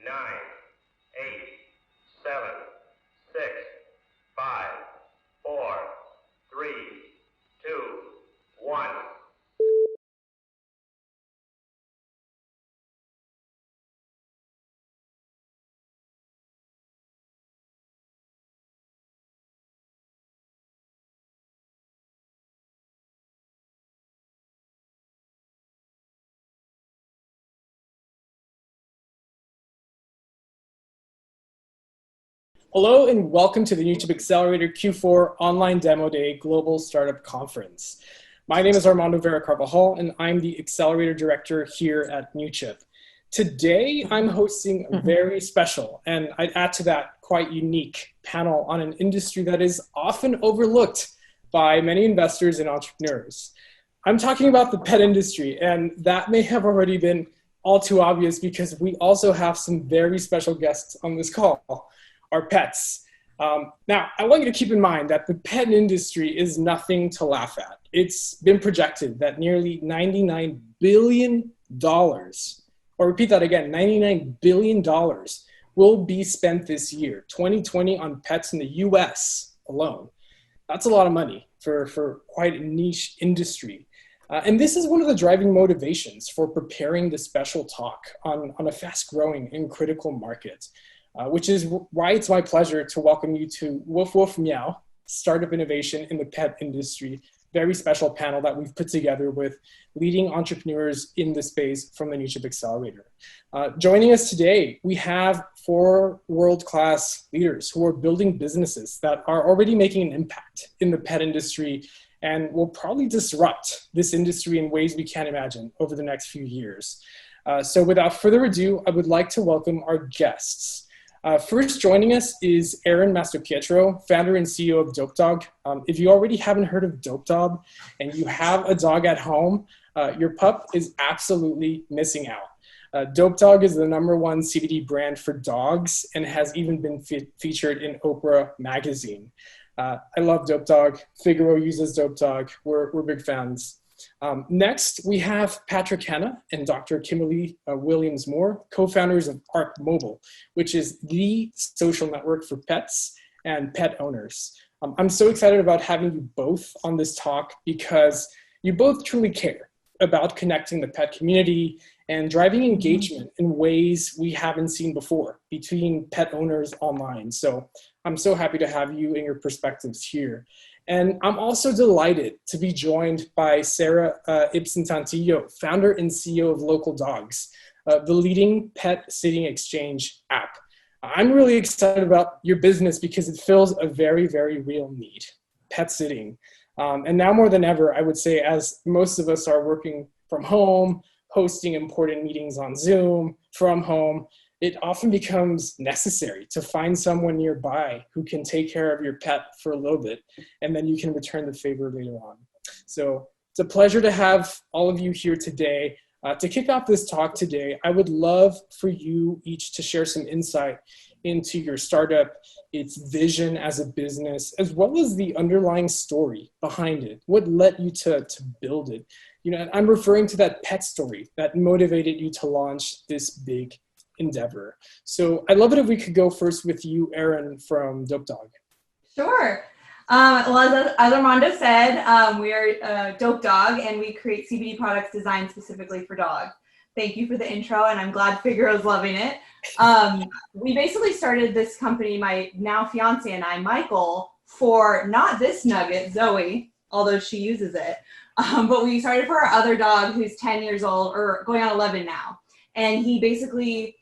nine, eight, seven, six, five, four, three, two, one. Hello and welcome to the Newchip Accelerator Q4 Online Demo Day Global Startup Conference. My name is Armando Vera Carvajal and I'm the Accelerator Director here at Newchip. Today I'm hosting a very special, and I'd add to that quite unique, panel on an industry that is often overlooked by many investors and entrepreneurs. I'm talking about the pet industry, and that may have already been all too obvious because we also have some very special guests on this call. Our pets. Now, I want you to keep in mind that the pet industry is nothing to laugh at. It's been projected that nearly $99 billion, or repeat that again, $99 billion will be spent this year, 2020, on pets in the US alone. That's a lot of money for quite a niche industry. And this is one of the driving motivations for preparing this special talk on a fast-growing and critical market. Which is why it's my pleasure to welcome you to Woof-Woof-Meow, Startup Innovation in the Pet Industry, very special panel that we've put together with leading entrepreneurs in the space from the Newchip Accelerator. Joining us today, we have 4 world-class leaders who are building businesses that are already making an impact in the pet industry and will probably disrupt this industry in ways we can't imagine over the next few years. So without further ado, I would like to welcome our guests. First joining us is Erin Mastopietro, founder and CEO of DopeDog. If you already haven't heard of DopeDog and you have a dog at home, your pup is absolutely missing out. DopeDog is the #1 CBD brand for dogs and has even been featured in Oprah magazine. I love DopeDog. Figaro uses DopeDog. We're big fans. Next, we have Patrick Hanna and Dr. Kimberly Williams-Moore, co-founders of Arc Mobile, which is the social network for pets and pet owners. I'm so excited about having you both on this talk because you both truly care about connecting the pet community and driving engagement in ways we haven't seen before between pet owners online. So I'm so happy to have you and your perspectives here. And I'm also delighted to be joined by Sarah Ipsen, founder and CEO of LocalDawgs, the leading pet sitting exchange app. I'm really excited about your business because it fills a very, very real need, pet sitting. And now more than ever, I would say, as most of us are working from home, hosting important meetings on Zoom from home, it often becomes necessary to find someone nearby who can take care of your pet for a little bit, and then you can return the favor later on. So it's a pleasure to have all of you here today. To kick off this talk today, I would love for you each to share some insight into your startup, its vision as a business, as well as the underlying story behind it. What led you to build it? You know, I'm referring to that pet story that motivated you to launch this big endeavor. So I'd love it if we could go first with you, Erin, from DopeDog. Sure. Well, as Armando said, we are DopeDog, and we create CBD products designed specifically for dogs. Thank you for the intro, and I'm glad Figaro's loving it. We basically started this company, my now fiance and I, Michael, for not this nugget, Zoe, although she uses it, but we started for our other dog who's 10 years old, or going on 11 now. And he basically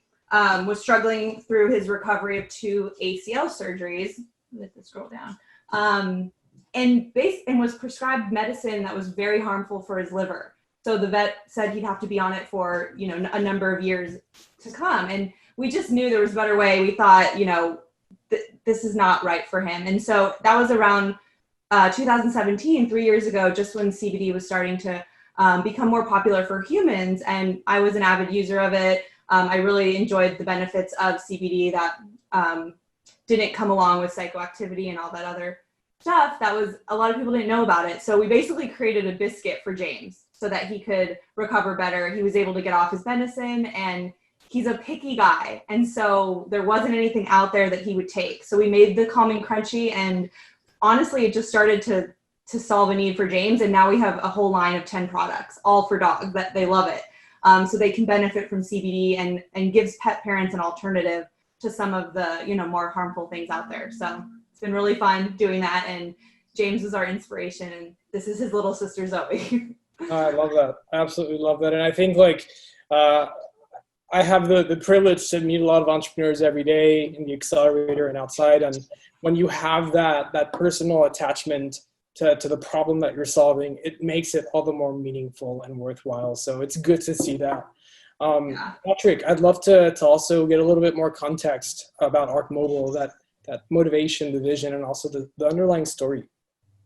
was struggling through his recovery of 2 ACL surgeries. Let this scroll down. And was prescribed medicine that was very harmful for his liver. So the vet said he'd have to be on it for, you know, a number of years to come. And we just knew there was a better way. We thought, you know, this is not right for him. And so that was around 2017, 3 years ago, just when CBD was starting to become more popular for humans. And I was an avid user of it. I really enjoyed the benefits of CBD that didn't come along with psychoactivity and all that other stuff. That was, a lot of people didn't know about it. So we basically created a biscuit for James so that he could recover better. He was able to get off his medicine, and he's a picky guy. And so there wasn't anything out there that he would take. So we made the Calming Crunchy, and honestly, it just started to solve a need for James. And now we have a whole line of 10 products, all for dogs, that they love it. So they can benefit from CBD and gives pet parents an alternative to some of the, more harmful things out there. So it's been really fun doing that. And James is our inspiration, and this is his little sister, Zoe. I love that. I absolutely love that. And I think I have the privilege to meet a lot of entrepreneurs every day in the accelerator and outside. And when you have that personal attachment to the problem that you're solving, it makes it all the more meaningful and worthwhile. So it's good to see that. Patrick, I'd love to also get a little bit more context about Arc Mobile, that motivation, the vision, and also the underlying story.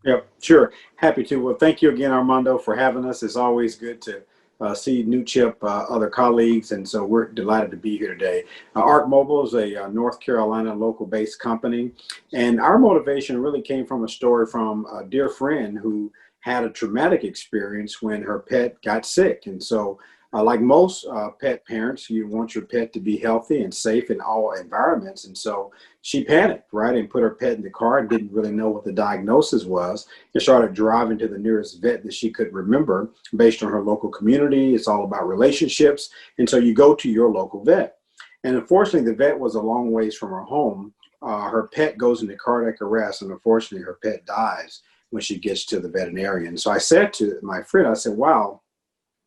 Yep, sure. Happy to. Well, thank you again, Armando, for having us. It's always good to see Newchip, other colleagues, and so we're delighted to be here today. Arc Mobile is a North Carolina local-based company, and our motivation really came from a story from a dear friend who had a traumatic experience when her pet got sick. And so like most pet parents, you want your pet to be healthy and safe in all environments. And so she panicked, right, and put her pet in the car and didn't really know what the diagnosis was, and started driving to the nearest vet that she could remember based on her local community. It's all about relationships. And so you go to your local vet. And unfortunately, the vet was a long ways from her home. Her pet goes into cardiac arrest, and unfortunately, her pet dies when she gets to the veterinarian. So I said to my friend, I said, wow,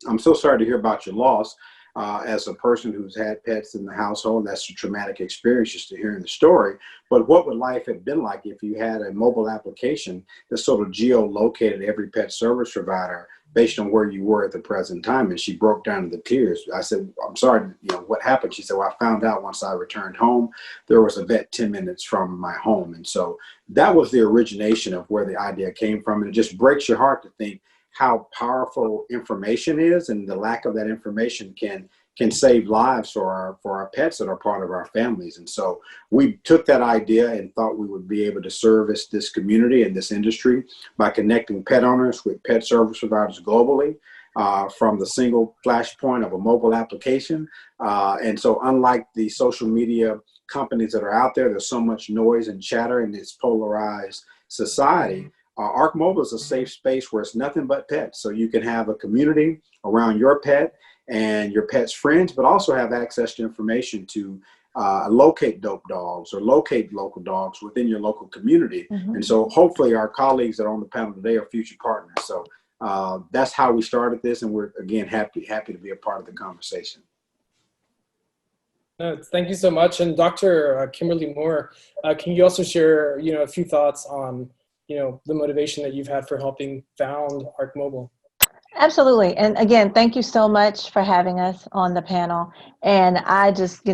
I'm so sorry to hear about your loss. As a person who's had pets in the household, that's a traumatic experience just to hearing the story. But what would life have been like if you had a mobile application that sort of geo-located every pet service provider based on where you were at the present time? And she broke down into tears. I said, I'm sorry, what happened? She said, well, I found out once I returned home, there was a vet 10 minutes from my home. And so that was the origination of where the idea came from. And it just breaks your heart to think how powerful information is, and the lack of that information can save lives for our pets that are part of our families. And so we took that idea and thought we would be able to service this community and this industry by connecting pet owners with pet service providers globally from the single flashpoint of a mobile application. And so unlike the social media companies that are out there, there's so much noise and chatter in this polarized society. Arc Mobile is a safe space where it's nothing but pets. So you can have a community around your pet and your pet's friends, but also have access to information to locate dope dogs or locate local dogs within your local community. Mm-hmm. And so hopefully our colleagues that are on the panel today are future partners. So that's how we started this. And we're, again, happy to be a part of the conversation. Thank you so much. And Dr. Kimberly Moore, can you also share, a few thoughts on the motivation that you've had for helping found Arc Mobile? Absolutely. And again, thank you so much for having us on the panel. And I just,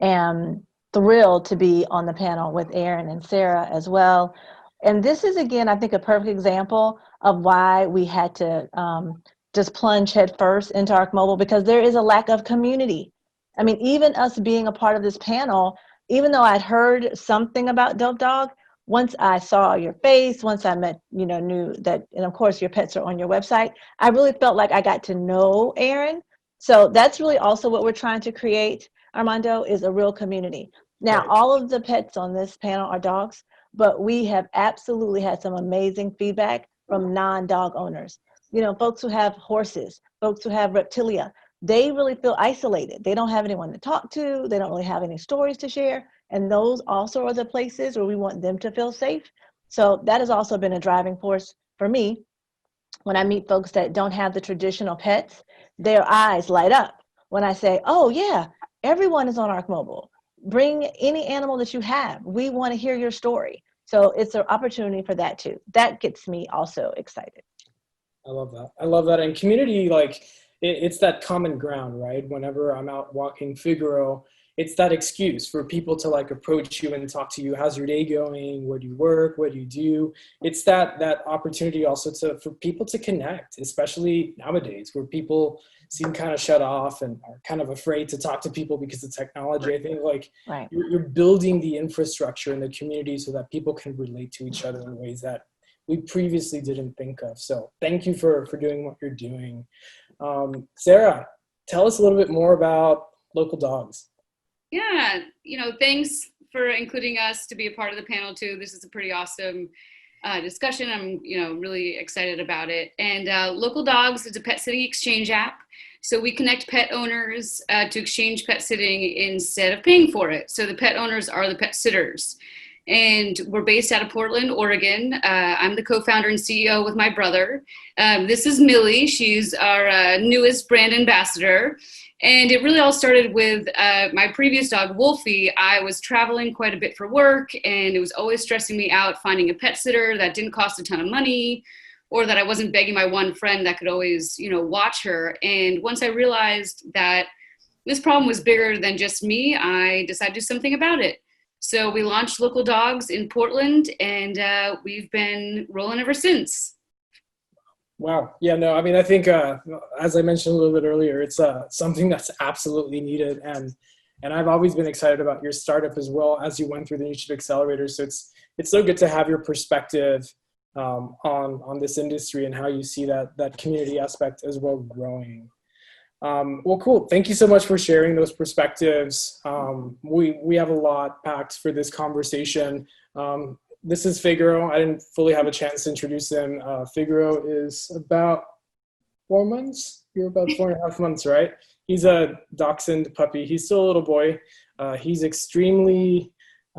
am thrilled to be on the panel with Erin and Sarah as well. And this is, again, I think a perfect example of why we had to just plunge headfirst into Arc Mobile, because there is a lack of community. I mean, even us being a part of this panel, even though I'd heard something about Dope Dog, once I saw your face, once I met, knew that, and of course your pets are on your website, I really felt like I got to know Erin. So that's really also what we're trying to create, Armando, is a real community. Now, right. All of the pets on this panel are dogs, but we have absolutely had some amazing feedback from non-dog owners. Folks who have horses, folks who have reptilia, they really feel isolated. They don't have anyone to talk to. They don't really have any stories to share. And those also are the places where we want them to feel safe. So that has also been a driving force for me. When I meet folks that don't have the traditional pets, their eyes light up when I say, oh yeah, everyone is on Arc Mobile. Bring any animal that you have. We want to hear your story. So it's an opportunity for that too. That gets me also excited. I love that. I love that. And community, it's that common ground, right? Whenever I'm out walking Figaro, it's that excuse for people to approach you and talk to you. How's your day going? Where do you work? What do you do? It's that opportunity also for people to connect, especially nowadays where people seem kind of shut off and are kind of afraid to talk to people because of technology. I think right. You're building the infrastructure in the community so that people can relate to each other in ways that we previously didn't think of. So thank you for doing what you're doing. Sarah, tell us a little bit more about LocalDawgs. Yeah, thanks for including us to be a part of the panel too. This is a pretty awesome discussion. I'm, really excited about it. And LocalDawgs is a pet sitting exchange app. So we connect pet owners to exchange pet sitting instead of paying for it. So the pet owners are the pet sitters. And we're based out of Portland, Oregon. I'm the co-founder and CEO with my brother. This is Millie. She's our newest brand ambassador. And it really all started with my previous dog, Wolfie. I was traveling quite a bit for work, and it was always stressing me out finding a pet sitter that didn't cost a ton of money, or that I wasn't begging my one friend that could always, watch her. And once I realized that this problem was bigger than just me, I decided to do something about it. So we launched LocalDawgs in Portland, and we've been rolling ever since. Wow. Yeah, no, I mean, I think, as I mentioned a little bit earlier, it's something that's absolutely needed. And I've always been excited about your startup as well as you went through the Newchip Accelerator. So it's so good to have your perspective on this industry and how you see that community aspect as well growing. Well, cool. Thank you so much for sharing those perspectives. We have a lot packed for this conversation. This is Figaro. I didn't fully have a chance to introduce him. Figaro is about 4 months. You're about 4.5 months, right? He's a dachshund puppy. He's still a little boy. He's extremely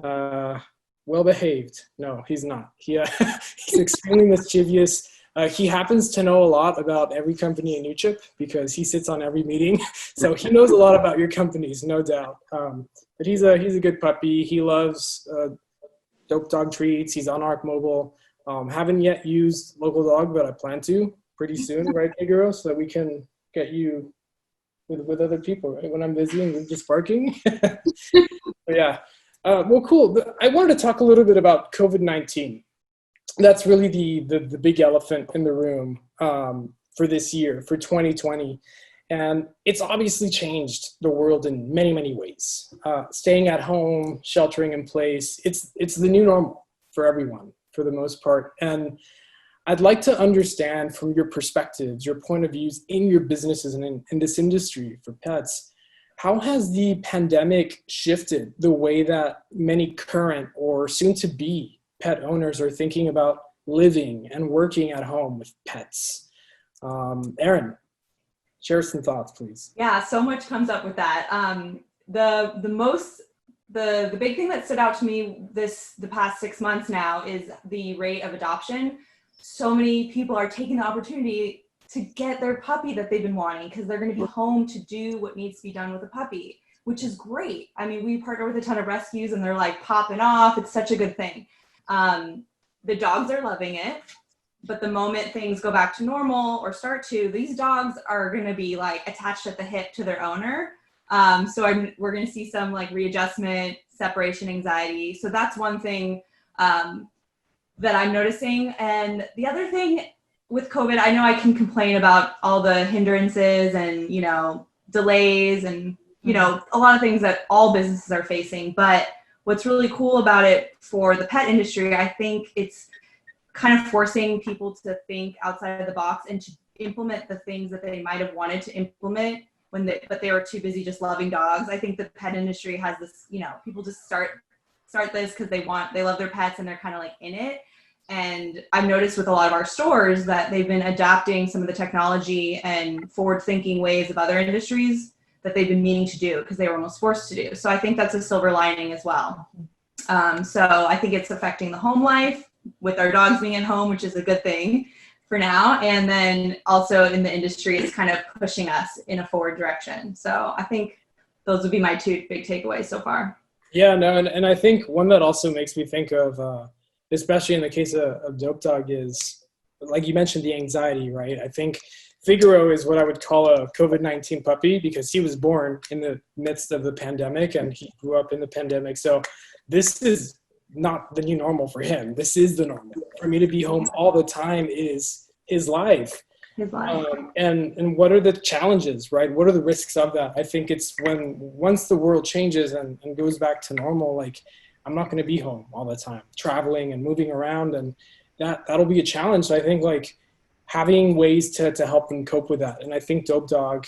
well-behaved. No, he's not. He's extremely mischievous. He happens to know a lot about every company in Newchip because he sits on every meeting. So he knows a lot about your companies, no doubt. But he's a good puppy. He loves dope dog treats. He's on Arc Mobile. Haven't yet used LocalDawg, but I plan to pretty soon, right, Figaro? So that we can get you with other people, right? When I'm busy and you're just barking. But yeah. Well, cool. I wanted to talk a little bit about COVID-19. That's really the big elephant in the room for this year, for 2020. And it's obviously changed the world in many, many ways. Staying at home, sheltering in place, it's the new normal for everyone, for the most part. And I'd like to understand from your perspectives, your point of views in your businesses and in this industry for pets, how has the pandemic shifted the way that many current or soon-to-be pet owners are thinking about living and working at home with pets? Erin, share some thoughts, please. Yeah, so much comes up with that. The big thing that stood out to me the past 6 months now is the rate of adoption. So many people are taking the opportunity to get their puppy that they've been wanting because they're going to be home to do what needs to be done with a puppy, which is great. I mean, we partner with a ton of rescues and they're like popping off. It's such a good thing. The dogs are loving it, but the moment things go back to normal or start to, these dogs are going to be like attached at the hip to their owner. So we're going to see some like readjustment, separation anxiety. So that's one thing that I'm noticing. And the other thing with COVID, I know I can complain about all the hindrances and, delays and, a lot of things that all businesses are facing. But what's really cool about it for the pet industry, I think it's kind of forcing people to think outside of the box and to implement the things that they might have wanted to implement but they were too busy just loving dogs. I think the pet industry has this, people just start this because they love their pets and they're kind of like in it. And I've noticed with a lot of our stores that they've been adapting some of the technology and forward-thinking ways of other industries that they've been meaning to do because they were almost forced to do. So I think that's a silver lining as well. So I think it's affecting the home life with our dogs being at home, which is a good thing for now. And then also in the industry, it's kind of pushing us in a forward direction. So I think those would be my two big takeaways so far. Yeah, no, and I think one that also makes me think of, especially in the case of Dope Dog, is, like you mentioned, the anxiety, right? I think Figaro is what I would call a COVID-19 puppy because he was born in the midst of the pandemic and he grew up in the pandemic. So this is not the new normal for him. This is the normal. For me to be home all the time is his life. And what are the challenges, right? What are the risks of that? I think it's once the world changes and goes back to normal, like I'm not going to be home all the time, traveling and moving around, and that'll be a challenge. So I think like having ways to help them cope with that. And I think Dope Dog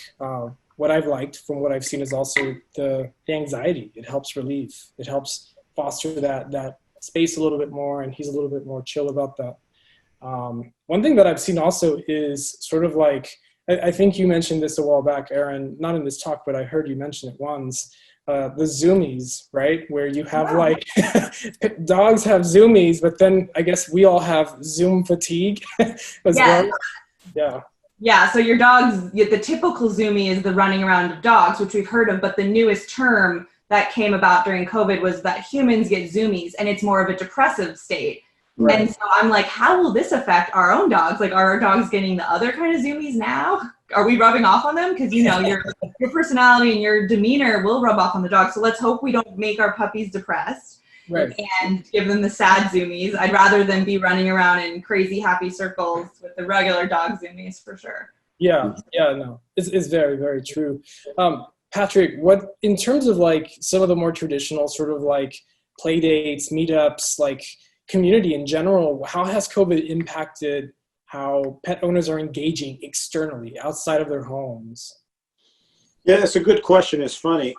what I've liked from what I've seen is also the anxiety. It helps relieve. It helps foster that space a little bit more, and he's a little bit more chill about that. One thing that I've seen also is sort of like, I think you mentioned this a while back, Erin, not in this talk, but I heard you mention it once, the zoomies, right? Where you have like, dogs have zoomies, but then I guess we all have Zoom fatigue as well. Yeah. Yeah, so your dogs, the typical zoomie is the running around of dogs, which we've heard of, but the newest term that came about during COVID was that humans get zoomies, and it's more of a depressive state. Right. And so I'm like, how will this affect our own dogs? Like, are our dogs getting the other kind of zoomies now? Are we rubbing off on them? Because, you know, your personality and your demeanor will rub off on the dog. So let's hope we don't make our puppies depressed. Right. And give them the sad zoomies. I'd rather than be running around in crazy happy circles with the regular dog zoomies for sure. Yeah, no, it's very, very true. Patrick, what, in terms of like some of the more traditional sort of like play dates, meetups, like community in general, how has COVID impacted how pet owners are engaging externally outside of their homes? Yeah, that's a good question. It's funny.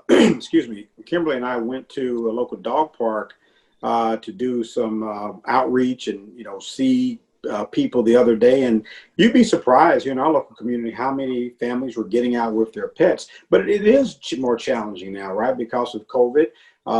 Excuse me. Kimberly and I went to a local dog park to do some outreach and, you know, see people the other day. And you'd be surprised here in our local community how many families were getting out with their pets. But it is more challenging now, right? Because of COVID,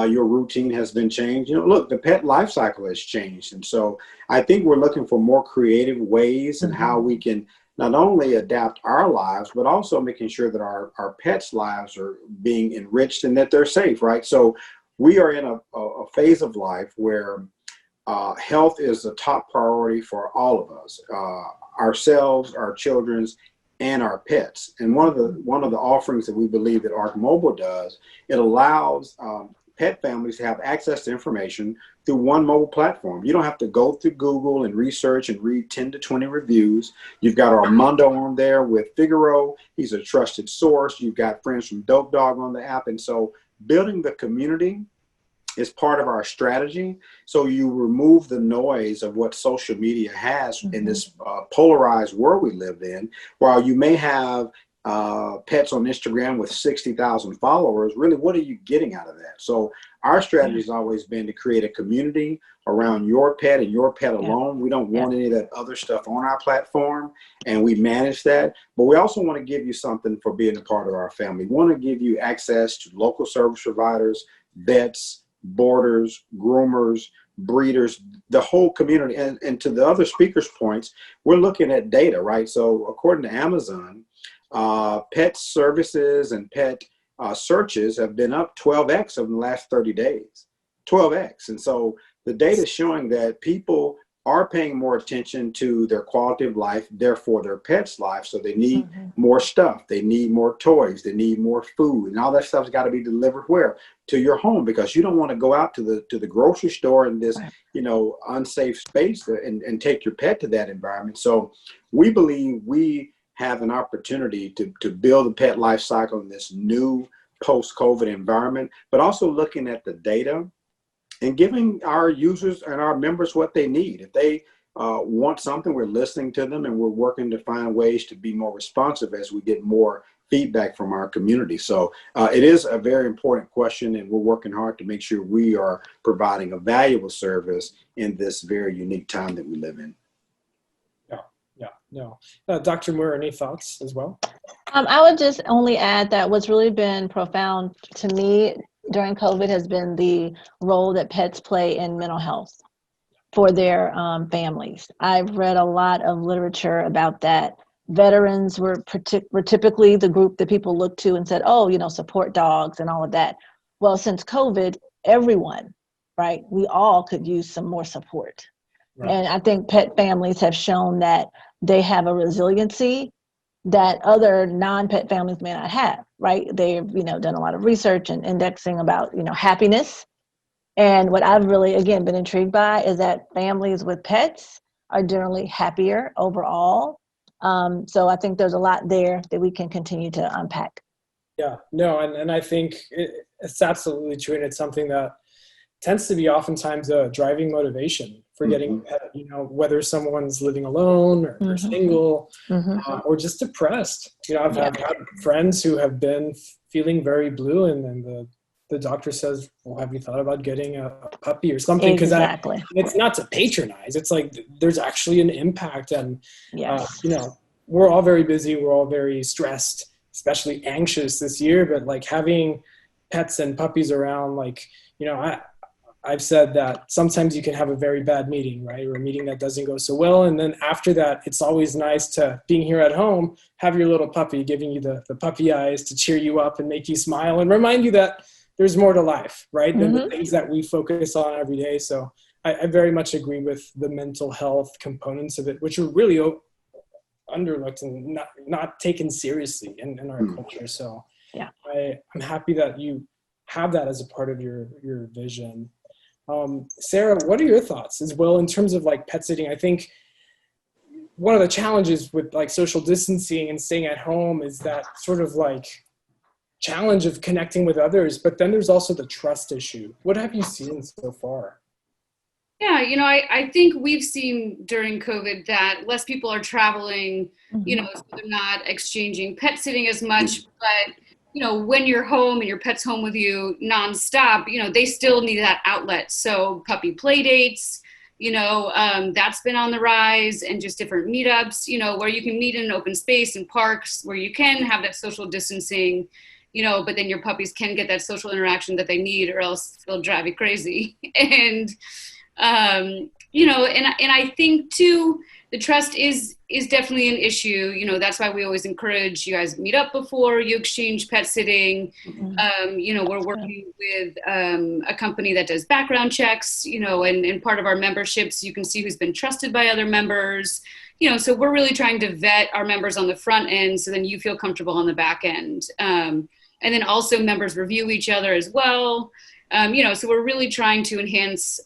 your routine has been changed. You know, look, the pet life cycle has changed. And so I think we're looking for more creative ways and how we can not only adapt our lives, but also making sure that our pets' lives are being enriched and that they're safe, right? So we are in a phase of life where health is the top priority for all of us, ourselves, our children's, and our pets. And one of the offerings that we believe that Arc Mobile does, it allows pet families to have access to information through one mobile platform. You don't have to go through Google and research and read 10 to 20 reviews. You've got Armando on there with Figaro. He's a trusted source. You've got friends from Dope Dog on the app. And so building the community is part of our strategy. So you remove the noise of what social media has in this polarized world we live in. While you may have pets on Instagram with 60,000 followers, really, what are you getting out of that? So our strategy has always been to create a community around your pet and your pet alone. We don't want any of that other stuff on our platform, and we manage that. But we also want to give you something for being a part of our family. We want to give you access to local service providers, vets, boarders, groomers, breeders, the whole community. And to the other speakers' points, we're looking at data, right? So according to Amazon, pet services and pet searches have been up 12x over the last 30 days, 12x. And so the data is showing that people are paying more attention to their quality of life, therefore their pet's life. So they need more stuff. They need more toys. They need more food, and all that stuff's got to be delivered where? To your home, because you don't want to go out to the grocery store in this, you know, unsafe space and take your pet to that environment. So we believe we have an opportunity to build a pet life cycle in this new post-COVID environment, but also looking at the data and giving our users and our members what they need. If they want something, we're listening to them, and we're working to find ways to be more responsive as we get more feedback from our community. So it is a very important question, and we're working hard to make sure we are providing a valuable service in this very unique time that we live in. No. Dr. Moore, any thoughts as well? I would just only add that what's really been profound to me during COVID has been the role that pets play in mental health for their families. I've read a lot of literature about that. Veterans were typically the group that people looked to and said, oh, you know, support dogs and all of that. Well, since COVID, everyone, right, we all could use some more support. Right. And I think pet families have shown that they have a resiliency that other non-pet families may not have, right? They've, you know, done a lot of research and indexing about, you know, happiness. And what I've really, again, been intrigued by is that families with pets are generally happier overall. So I think there's a lot there that we can continue to unpack. Yeah, no, and I think it's absolutely true. And it's something that tends to be oftentimes a driving motivation for getting a pet, you know, whether someone's living alone or they're single or just depressed. You know, I've had friends who have been feeling very blue, and then the doctor says, well, have you thought about getting a puppy or something? Because it's not to patronize. It's like there's actually an impact. And, you know, we're all very busy. We're all very stressed, especially anxious this year. But like having pets and puppies around, like, you know, I've said that sometimes you can have a very bad meeting, right? Or a meeting that doesn't go so well. And then after that, it's always nice to, being here at home, have your little puppy giving you the puppy eyes to cheer you up and make you smile and remind you that there's more to life, right? Than the things that we focus on every day. So I very much agree with the mental health components of it, which are really underlooked and not taken seriously in our culture. So I'm happy that you have that as a part of your vision. Sarah, what are your thoughts as well in terms of like pet sitting? I think one of the challenges with like social distancing and staying at home is that sort of like challenge of connecting with others, but then there's also the trust issue. What have you seen so far? Yeah, you know, I think we've seen during COVID that less people are traveling, you know, so they're not exchanging pet sitting as much, but you know, when you're home and your pet's home with you nonstop, you know, they still need that outlet. So puppy play dates, you know, that's been on the rise, and just different meetups, you know, where you can meet in an open space and parks where you can have that social distancing, you know, but then your puppies can get that social interaction that they need, or else they'll drive you crazy. And, you know, and I think too, the trust is definitely an issue. You know, that's why we always encourage you guys meet up before you exchange pet sitting. You know, we're working with a company that does background checks, you know, and part of our memberships, you can see who's been trusted by other members, you know, so we're really trying to vet our members on the front end, so then you feel comfortable on the back end. And then also members review each other as well. You know, so we're really trying to enhance,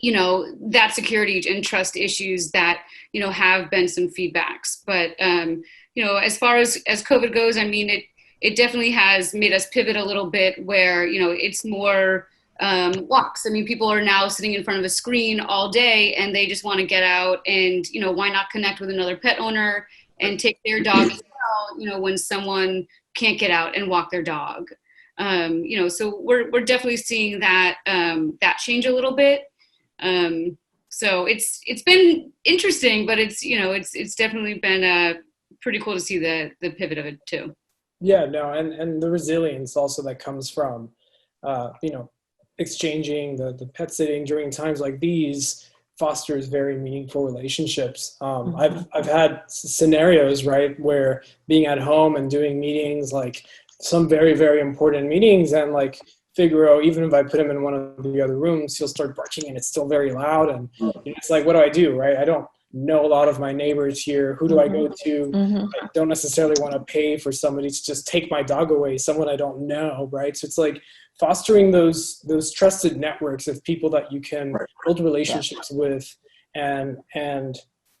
you know, that security and trust issues that, you know, have been some feedbacks. But, you know, as far as COVID goes, I mean, it definitely has made us pivot a little bit where, you know, it's more walks. I mean, people are now sitting in front of a screen all day and they just want to get out, and, you know, why not connect with another pet owner and take their dog as well, you know, when someone can't get out and walk their dog. You know, so we're definitely seeing that, that change a little bit. So it's been interesting, but it's, you know, it's definitely been pretty cool to see the pivot of it too. Yeah, no, and the resilience also that comes from, you know, exchanging the pet sitting during times like these fosters very meaningful relationships. I've had scenarios, right, where being at home and doing meetings, like some very, very important meetings, and like Figaro, even if I put him in one of the other rooms, he'll start barking and it's still very loud. And you know, it's like, what do I do, right? I don't know a lot of my neighbors here. Who do I go to? I don't necessarily want to pay for somebody to just take my dog away, someone I don't know, right? So it's like fostering those trusted networks of people that you can build relationships with, and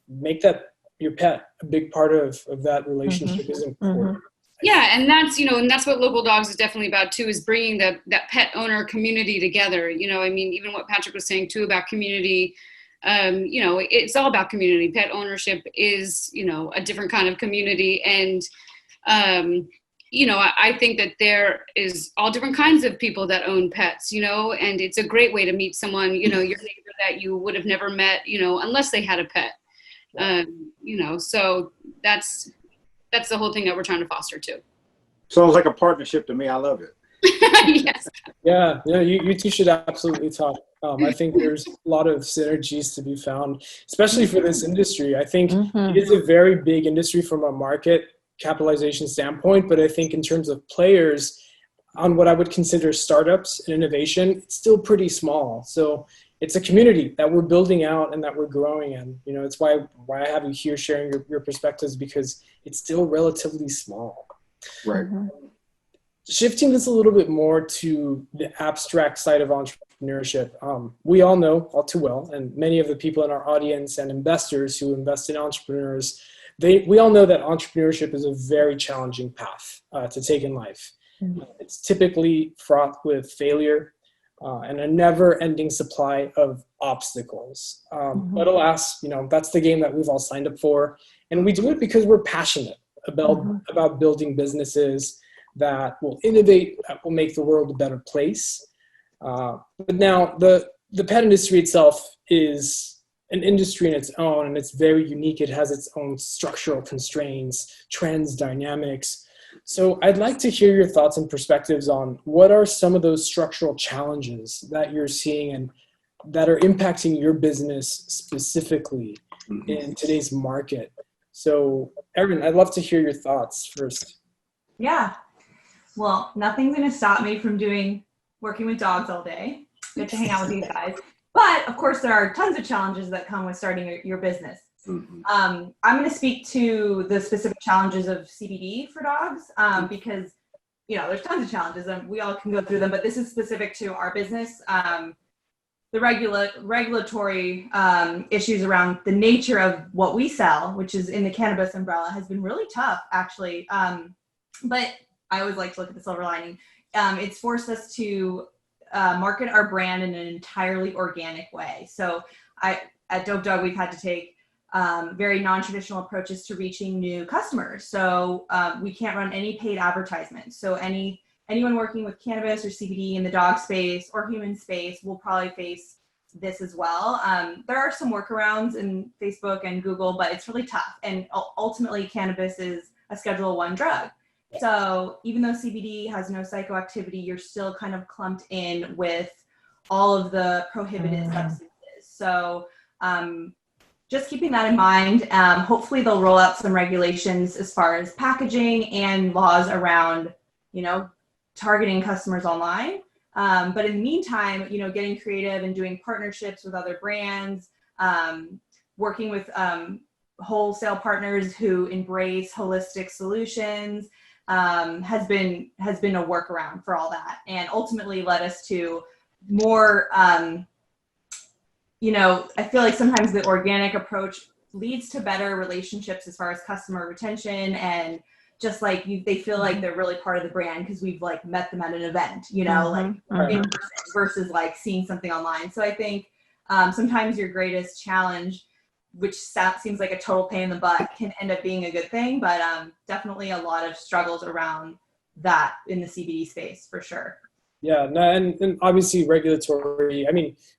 make that your pet a big part of that relationship is important. Yeah, and that's, you know, and that's what LocalDawgs is definitely about too, is bringing that pet owner community together. You know, I mean, even what Patrick was saying too about community, you know, it's all about community. Pet ownership is, you know, a different kind of community. And, you know, I think that there is all different kinds of people that own pets, you know, and it's a great way to meet someone, you know, your neighbor that you would have never met, you know, unless they had a pet. You know, so that's the whole thing that we're trying to foster too. Sounds like a partnership to me. I love it. Yes. Yeah, you two should absolutely talk. I think there's a lot of synergies to be found, especially for this industry. I think it is a very big industry from a market capitalization standpoint, but I think in terms of players on what I would consider startups and innovation, it's still pretty small. So it's a community that we're building out and that we're growing in. You know, it's why I have you here sharing your perspectives, because it's still relatively small. Right. Shifting this a little bit more to the abstract side of entrepreneurship, we all know all too well, and many of the people in our audience and investors who invest in entrepreneurs, we all know that entrepreneurship is a very challenging path to take in life. It's typically fraught with failure, and a never-ending supply of obstacles. But alas, that's the game that we've all signed up for, and we do it because we're passionate about building businesses that will innovate, that will make the world a better place. But now the pet industry itself is an industry in its own, and it's very unique. It has its own structural constraints, trends, dynamics. So I'd like to hear your thoughts and perspectives on what are some of those structural challenges that you're seeing and that are impacting your business specifically in today's market. So Erin, I'd love to hear your thoughts first. Yeah. Well, nothing's going to stop me from working with dogs all day. Get to hang out with you guys. But of course, there are tons of challenges that come with starting your business. I'm going to speak to the specific challenges of CBD for dogs because, there's tons of challenges and we all can go through them, but this is specific to our business. The regulatory issues around the nature of what we sell, which is in the cannabis umbrella, has been really tough, actually. But I always like to look at the silver lining. It's forced us to market our brand in an entirely organic way. So at Dope Dog, we've had to take very non-traditional approaches to reaching new customers. So we can't run any paid advertisements. So anyone working with cannabis or CBD in the dog space or human space will probably face this as well. There are some workarounds in Facebook and Google, but it's really tough. And ultimately, cannabis is a Schedule I drug. So even though CBD has no psychoactivity, you're still kind of clumped in with all of the prohibited substances. So just keeping that in mind, hopefully they'll roll out some regulations as far as packaging and laws around, targeting customers online. But in the meantime, getting creative and doing partnerships with other brands, working with wholesale partners who embrace holistic solutions, has been a workaround for all that, and ultimately led us to more, I feel like sometimes the organic approach leads to better relationships as far as customer retention, and just like they feel like they're really part of the brand because we've met them at an event, in person versus seeing something online. So I think sometimes your greatest challenge, which seems like a total pain in the butt, can end up being a good thing, but definitely a lot of struggles around that in the CBD space for sure. Yeah, no, and obviously regulatory,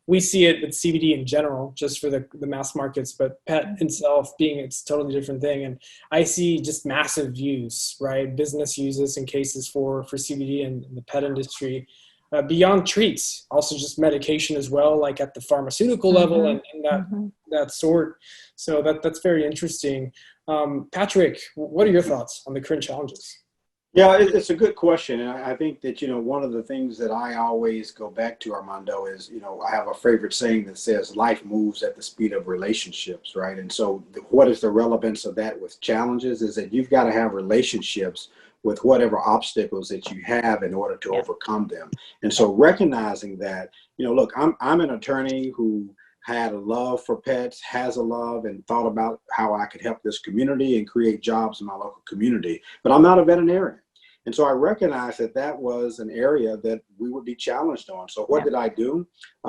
we see it with CBD in general, just for the mass markets, but pet itself it's a totally different thing. And I see just massive use, right? Business uses and cases for CBD in the pet industry. Beyond treats, also just medication as well, like at the pharmaceutical level and that sort. So that's very interesting. Patrick, what are your thoughts on the current challenges? Yeah, it's a good question. And I think that, one of the things that I always go back to, Armando, is, I have a favorite saying that says life moves at the speed of relationships, right? And so what is the relevance of that with challenges is that you've got to have relationships with whatever obstacles that you have in order to overcome them. And so recognizing that, look, I'm an attorney who had a love for pets, has a love, and thought about how I could help this community and create jobs in my local community. But I'm not a veterinarian. And so I recognized that was an area that we would be challenged on. So what did I do?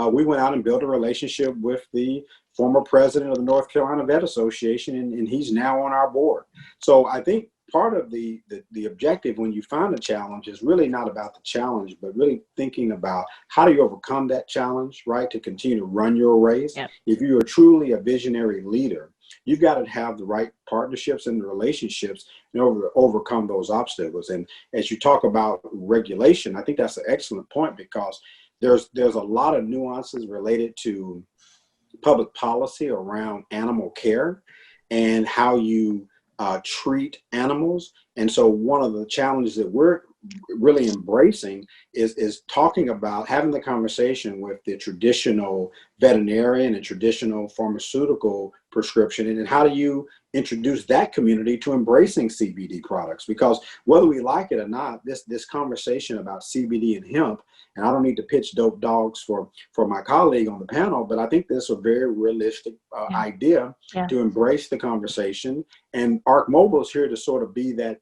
We went out and built a relationship with the former president of the North Carolina Vet Association, and he's now on our board. So I think part of the objective when you find a challenge is really not about the challenge, but really thinking about how do you overcome that challenge, right? To continue to run your race. Yep. If you are truly a visionary leader, you've got to have the right partnerships and the relationships in order to overcome those obstacles. And as you talk about regulation, I think that's an excellent point because there's a lot of nuances related to public policy around animal care and how you treat animals. And so one of the challenges that we're really embracing is talking about having the conversation with the traditional veterinarian and traditional pharmaceutical prescription, and how do you introduce that community to embracing CBD products? Because whether we like it or not, this conversation about CBD and hemp, and I don't need to pitch Dope Dogs for my colleague on the panel, but I think this is a very realistic idea to embrace the conversation. And Arc Mobile is here to sort of be that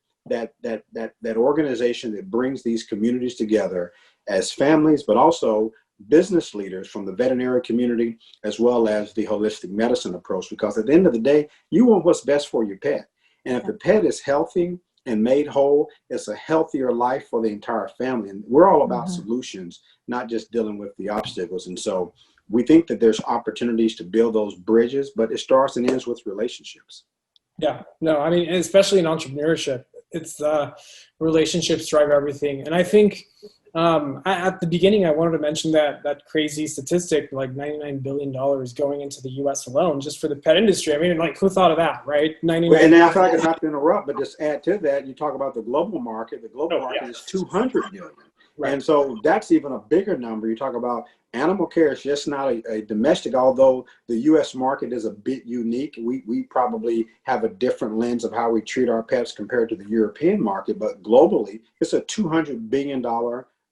organization that brings these communities together as families, but also business leaders from the veterinary community, as well as the holistic medicine approach, because at the end of the day, you want what's best for your pet. And if the pet is healthy and made whole, it's a healthier life for the entire family. And we're all about solutions, not just dealing with the obstacles. And so we think that there's opportunities to build those bridges, but it starts and ends with relationships. Yeah, no, I mean, especially in entrepreneurship, it's relationships drive everything. And I think at the beginning, I wanted to mention that crazy statistic, like $99 billion going into the US alone, just for the pet industry. I mean, like, who thought of that, right? 99. And I feel like, not to interrupt, but just add to that, you talk about the global market. The global market is 200 billion. Right. And so that's even a bigger number. You talk about animal care is just not a domestic, although the U.S. market is a bit unique. We probably have a different lens of how we treat our pets compared to the European market, but globally, it's a $200 billion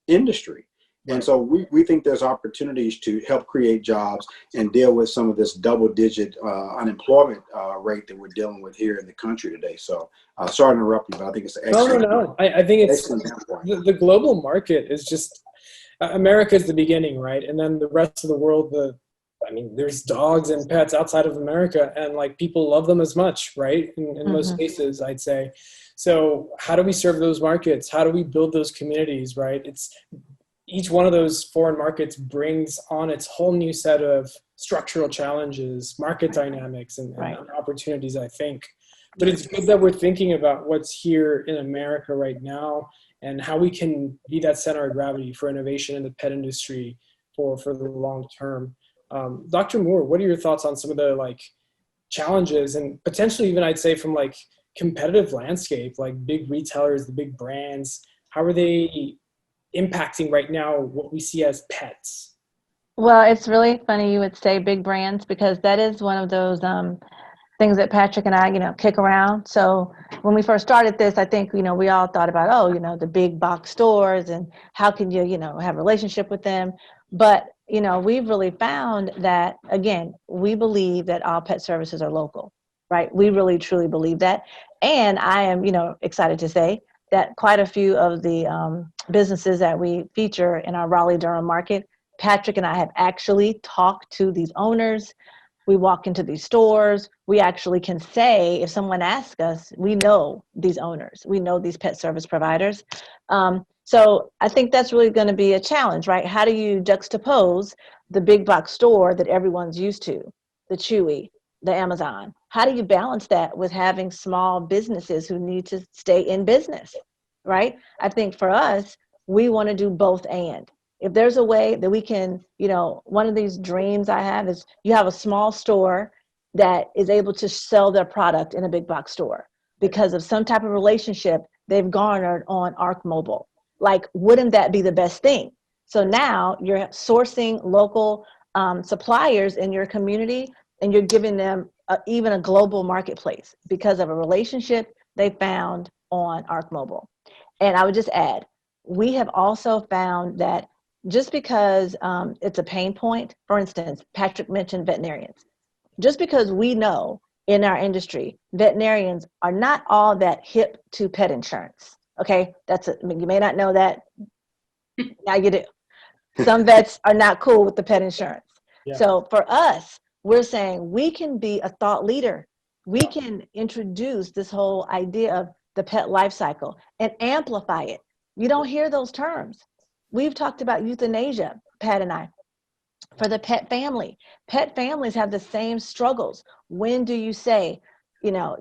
industry. Right. And so we think there's opportunities to help create jobs and deal with some of this double-digit unemployment rate that we're dealing with here in the country today. So sorry to interrupt you, but I think it's an excellent. No. I think it's the global market is just America is the beginning, right? And then the rest of the world, there's dogs and pets outside of America, and like people love them as much, right? In most cases, I'd say. So how do we serve those markets? How do we build those communities, right? Each one of those foreign markets brings on its whole new set of structural challenges, market dynamics, and opportunities, I think. But it's good that we're thinking about what's here in America right now and how we can be that center of gravity for innovation in the pet industry for the long term. Dr. Moore, what are your thoughts on some of the challenges and potentially even, I'd say, from competitive landscape, like big retailers, the big brands, how are they impacting right now what we see as pets? Well, it's really funny you would say big brands, because that is one of those things that Patrick and I, kick around. So when we first started this, I think, we all thought about, the big box stores and how can you, have a relationship with them. But, we've really found that, again, we believe that all pet services are local, right? We really, truly believe that. And I am, excited to say that quite a few of the businesses that we feature in our Raleigh-Durham market, Patrick and I have actually talked to these owners. We walk into these stores. We actually can say, if someone asks us, we know these owners. We know these pet service providers. So I think that's really going to be a challenge, right? How do you juxtapose the big box store that everyone's used to, the Chewy, the Amazon? How do you balance that with having small businesses who need to stay in business, right? I think for us, we want to do both and. If there's a way that we can, one of these dreams I have is you have a small store that is able to sell their product in a big box store because of some type of relationship they've garnered on Arc Mobile. Wouldn't that be the best thing? So now you're sourcing local suppliers in your community, and you're giving them even a global marketplace because of a relationship they found on Arc Mobile. And I would just add, we have also found that just because it's a pain point, for instance, Patrick mentioned veterinarians. Just because we know in our industry, veterinarians are not all that hip to pet insurance. Okay, you may not know that. Now you do. Some vets are not cool with the pet insurance. Yeah. So for us, we're saying we can be a thought leader. We can introduce this whole idea of the pet life cycle and amplify it. You don't hear those terms. We've talked about euthanasia, Pat and I, for the pet family. Pet families have the same struggles. When do you say,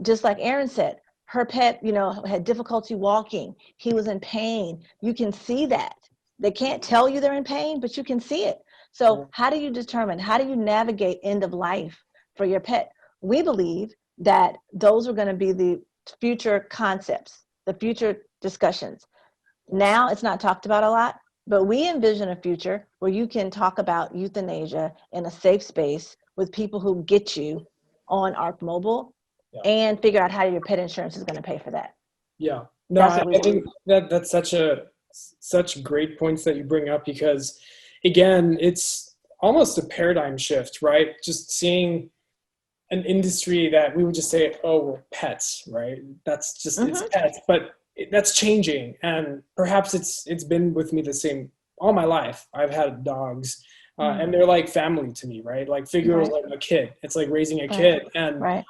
just like Erin said, her pet, had difficulty walking. He was in pain. You can see that. They can't tell you they're in pain, but you can see it. So how do you navigate end of life for your pet? We believe that those are going to be the future concepts, the future discussions. Now it's not talked about a lot, but we envision a future where you can talk about euthanasia in a safe space with people who get you on Arc Mobile and figure out how your pet insurance is going to pay for that. Yeah. No, I think that's such great points that you bring up, because again, it's almost a paradigm shift, right? Just seeing an industry that we would just say, oh, well, pets, right? That's just, it's pets, but that's changing. And perhaps it's been with me the same all my life, I've had dogs, and they're like family to me, right? Like Figaro is like a kid. It's like raising a kid. And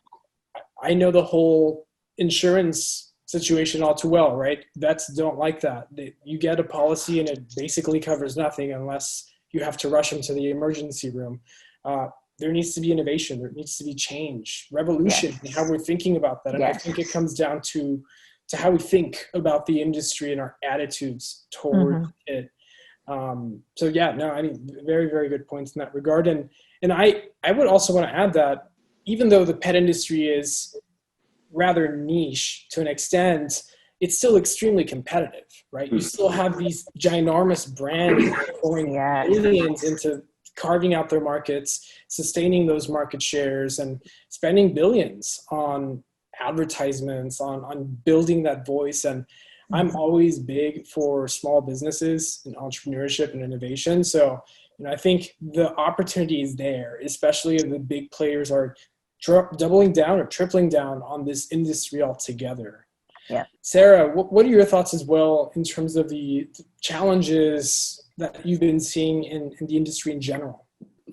I know the whole insurance situation all too well, right? Vets don't like that. You get a policy and it basically covers nothing unless you have to rush them to the emergency room. There needs to be innovation. There needs to be change, revolution in how we're thinking about that. And I think it comes down to how we think about the industry and our attitudes toward it. So yeah, no, I mean, very, very good points in that regard. And I would also want to add that even though the pet industry is rather niche to an extent, it's still extremely competitive, right? You still have these ginormous brands pouring billions into carving out their markets, sustaining those market shares, and spending billions on advertisements, on building that voice. And I'm always big for small businesses and entrepreneurship and innovation. So, I think the opportunity is there, especially if the big players are doubling down or tripling down on this industry altogether. Yeah. Sarah, what are your thoughts as well in terms of the challenges that you've been seeing in the industry in general?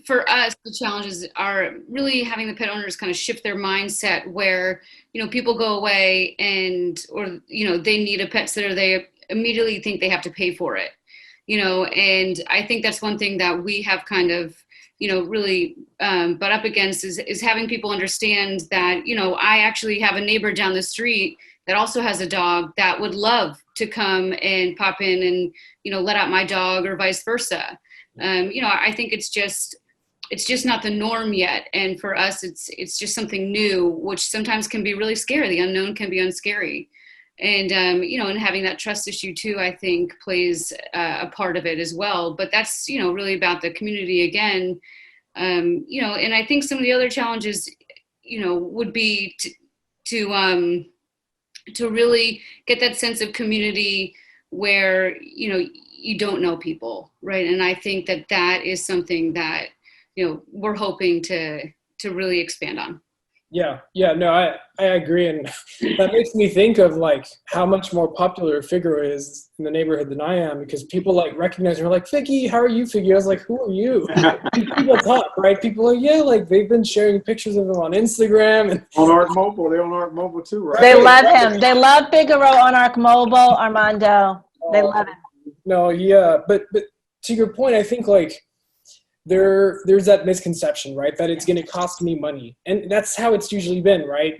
For us, the challenges are really having the pet owners kind of shift their mindset where, people go away or they need a pet sitter. They immediately think they have to pay for it, and I think that's one thing that we have kind of, really butt up against is having people understand that, I actually have a neighbor down the street that also has a dog that would love to come and pop in and, let out my dog or vice versa. I think it's just not the norm yet. And for us, it's just something new, which sometimes can be really scary. The unknown can be unscary. And, and having that trust issue too, I think plays a part of it as well. But that's, really about the community again. And I think some of the other challenges, would be to really get that sense of community where, you don't know people, right? And I think that is something that, we're hoping to really expand on. Yeah, no, I agree. And that makes me think of like how much more popular Figaro is in the neighborhood than I am, because people like recognize her like, Figgy, how are you, Figgy? I was like, who are you? People talk, right? People are, like they've been sharing pictures of him on Instagram. And on Arc Mobile, they're on Arc Mobile too, right? They love him. They love Figaro on Arc Mobile, Armando. They love him. No, yeah, but to your point, I think like there's that misconception, right, that it's going to cost me money, and that's how it's usually been, right?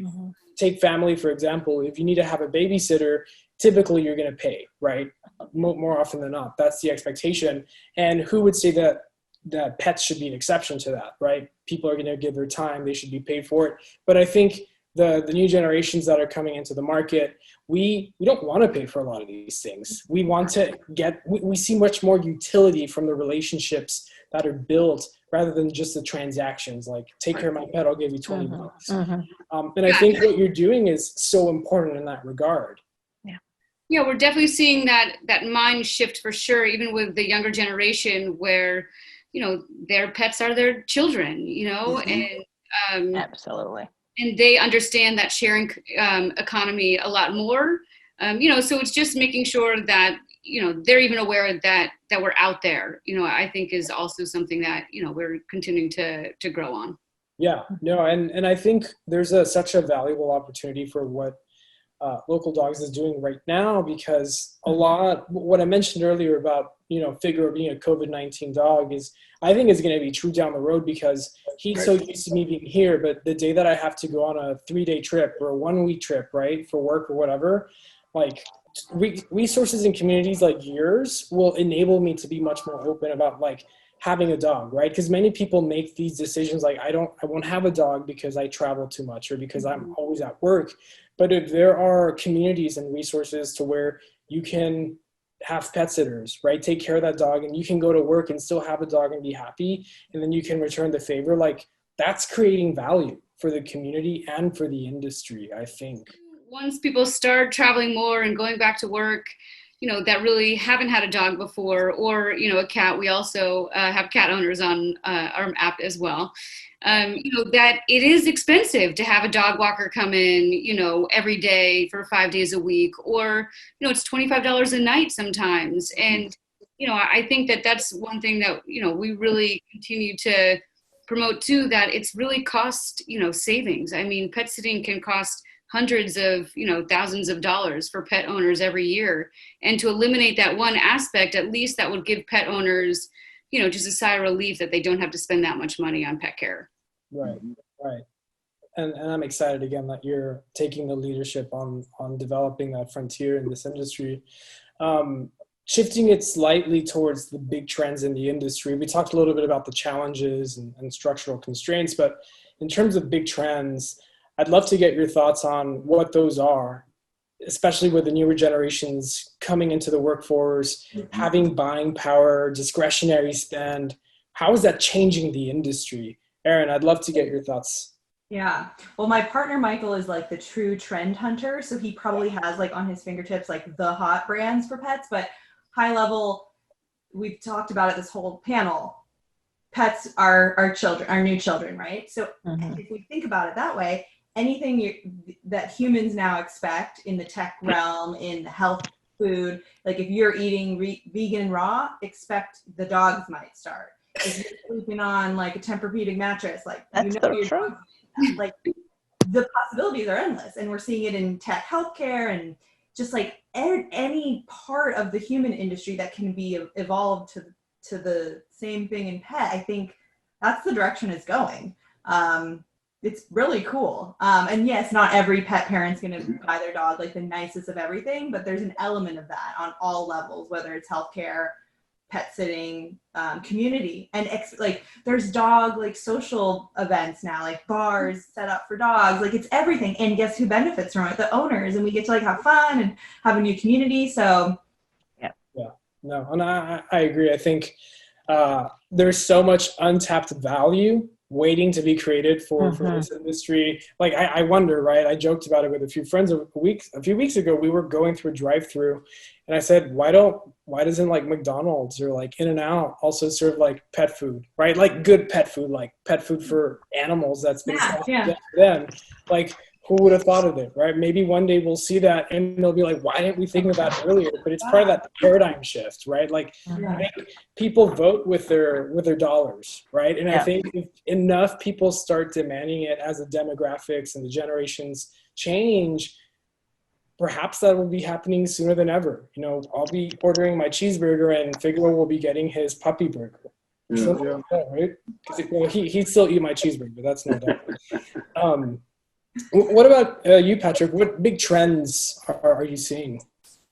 Take family for example. If you need to have a babysitter, typically you're going to pay, right? More often than not, that's the expectation. And who would say that pets should be an exception to that, right? People are going to give their time, they should be paid for it. But I think the new generations that are coming into the market, we don't want to pay for a lot of these things. We want to we see much more utility from the relationships that are built rather than just the transactions. Like, take care of my pet, I'll give you $20. And I think what you're doing is so important in that regard. Yeah, we're definitely seeing that mind shift for sure, even with the younger generation where, their pets are their children, and absolutely. And they understand that sharing economy a lot more, so it's just making sure that, they're even aware that we're out there, I think is also something that, we're continuing to grow on. Yeah, no, and I think there's such a valuable opportunity for what LocalDawgs is doing right now, because what I mentioned earlier about, Figaro being a COVID-19 dog I think is going to be true down the road, because he's so used to me being here, but the day that I have to go on a 3-day trip or a 1-week trip, right, for work or whatever, like resources and communities like yours will enable me to be much more open about like having a dog, right? Because many people make these decisions like, I won't have a dog because I travel too much or because I'm always at work. But if there are communities and resources to where you can have pet sitters, right, take care of that dog, and you can go to work and still have a dog and be happy, and then you can return the favor, like that's creating value for the community and for the industry, I think. Once people start traveling more and going back to work, that really haven't had a dog before, or, a cat. We also have cat owners on our app as well. That it is expensive to have a dog walker come in, every day for 5 days a week, or, it's $25 a night sometimes. And, I think that that's one thing that, we really continue to promote too, that it's really cost, savings. I mean, pet sitting can cost hundreds of, thousands of dollars for pet owners every year. And to eliminate that one aspect, at least that would give pet owners, just a sigh of relief that they don't have to spend that much money on pet care. Right. And I'm excited again that you're taking the leadership on developing that frontier in this industry. Shifting it slightly towards the big trends in the industry, we talked a little bit about the challenges and structural constraints, but in terms of big trends, I'd love to get your thoughts on what those are, especially with the newer generations coming into the workforce, having buying power, discretionary spend. How is that changing the industry? Erin, I'd love to get your thoughts. Yeah. Well, my partner, Michael, is like the true trend hunter. So he probably has like on his fingertips, like the hot brands for pets, but high level, we've talked about it this whole panel. Pets are our children, our new children, right? So if we think about it that way, anything that humans now expect in the tech realm, in health food, like if you're eating vegan raw, expect the dogs might start. If you're sleeping on like a Tempur-Pedic mattress, like That's so true. Like the possibilities are endless, and we're seeing it in tech healthcare and just like any part of the human industry that can be evolved to the same thing in pet. I think that's the direction it's going. It's really cool. And yes, not every pet parent's going to buy their dog like the nicest of everything, but there's an element of that on all levels, whether it's healthcare, pet sitting, community, and like there's dog like social events now, like bars set up for dogs, like it's everything. And guess who benefits from it? The owners, and we get to like have fun and have a new community. So no, and I agree. I think there's so much untapped value waiting to be created for this industry. Like I wonder, right? I joked about it with a few friends a few weeks ago. We were going through a drive-through, and I said, why doesn't like McDonald's or like In-N-Out also serve like pet food, right? Like good pet food, like pet food for animals that's been for them. Like who would have thought of it, right? Maybe one day we'll see that and they'll be like, why didn't we think of that earlier? But it's part of that paradigm shift, right? Like I think people vote with their dollars, right? And I think if enough people start demanding it as the demographics and the generations change, perhaps that will be happening sooner than ever. I'll be ordering my cheeseburger and Figaro will be getting his puppy burger. Right? Because he'd still eat my cheeseburger. That's no doubt. What about you, Patrick? What big trends are you seeing?